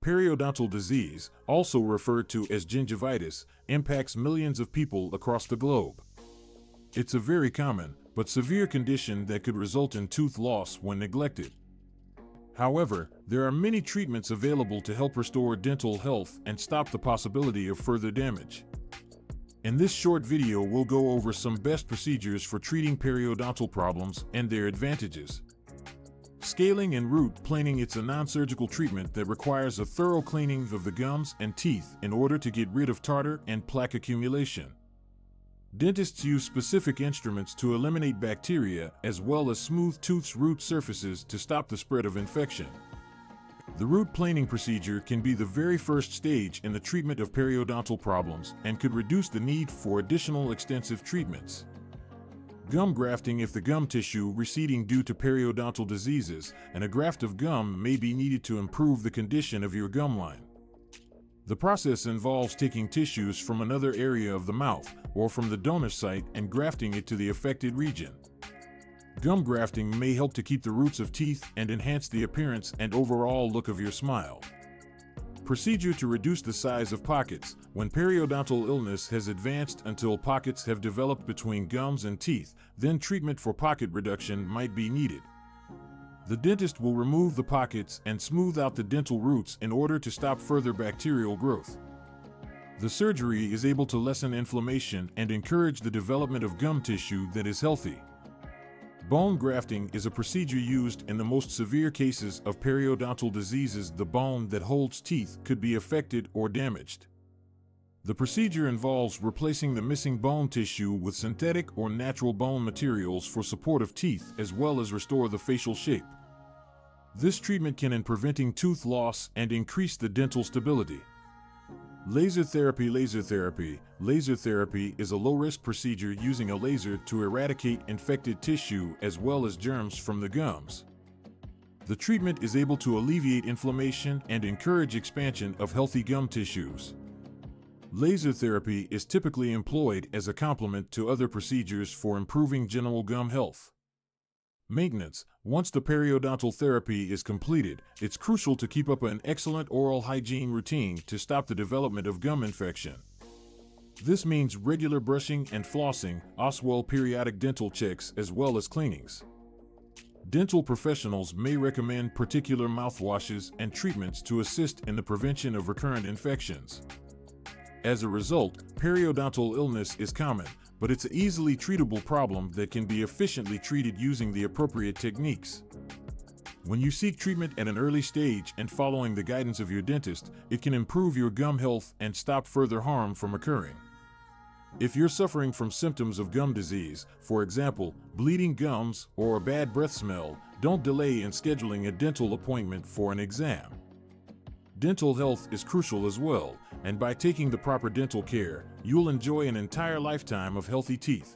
Periodontal disease, also referred to as gingivitis, impacts millions of people across the globe. It's a very common, but severe condition that could result in tooth loss when neglected. However, there are many treatments available to help restore dental health and stop the possibility of further damage. In this short video, we'll go over some best procedures for treating periodontal problems and their advantages. Scaling and root planing. It's a non-surgical treatment that requires a thorough cleaning of the gums and teeth in order to get rid of tartar and plaque accumulation. Dentists use specific instruments to eliminate bacteria as well as smooth tooth's root surfaces to stop the spread of infection. The root planing procedure can be the very first stage in the treatment of periodontal problems and could reduce the need for additional extensive treatments. Gum grafting. If the gum tissue receding due to periodontal diseases, and a graft of gum may be needed to improve the condition of your gum line. The process involves taking tissues from another area of the mouth or from the donor site and grafting it to the affected region. Gum grafting may help to keep the roots of teeth and enhance the appearance and overall look of your smile. Procedure to reduce the size of pockets. When periodontal illness has advanced until pockets have developed between gums and teeth, then treatment for pocket reduction might be needed. The dentist will remove the pockets and smooth out the dental roots in order to stop further bacterial growth. The surgery is able to lessen inflammation and encourage the development of gum tissue that is healthy. Bone grafting is a procedure used in the most severe cases of periodontal diseases. The bone that holds teeth could be affected or damaged. The procedure involves replacing the missing bone tissue with synthetic or natural bone materials for support of teeth as well as restore the facial shape. This treatment can in preventing tooth loss and increase the dental stability. Laser therapy. Laser therapy is a low-risk procedure using a laser to eradicate infected tissue as well as germs from the gums. The treatment is able to alleviate inflammation and encourage expansion of healthy gum tissues. Laser therapy is typically employed as a complement to other procedures for improving general gum health. Maintenance. Once the periodontal therapy is completed, it's crucial to keep up an excellent oral hygiene routine to stop the development of gum infection. This means regular brushing and flossing, as well periodic dental checks as well as cleanings. Dental professionals may recommend particular mouthwashes and treatments to assist in the prevention of recurrent infections. As a result, periodontal illness is common, but it's an easily treatable problem that can be efficiently treated using the appropriate techniques. When you seek treatment at an early stage and following the guidance of your dentist, it can improve your gum health and stop further harm from occurring. If you're suffering from symptoms of gum disease, for example, bleeding gums or a bad breath smell, don't delay in scheduling a dental appointment for an exam. Dental health is crucial as well, and by taking the proper dental care, you'll enjoy an entire lifetime of healthy teeth.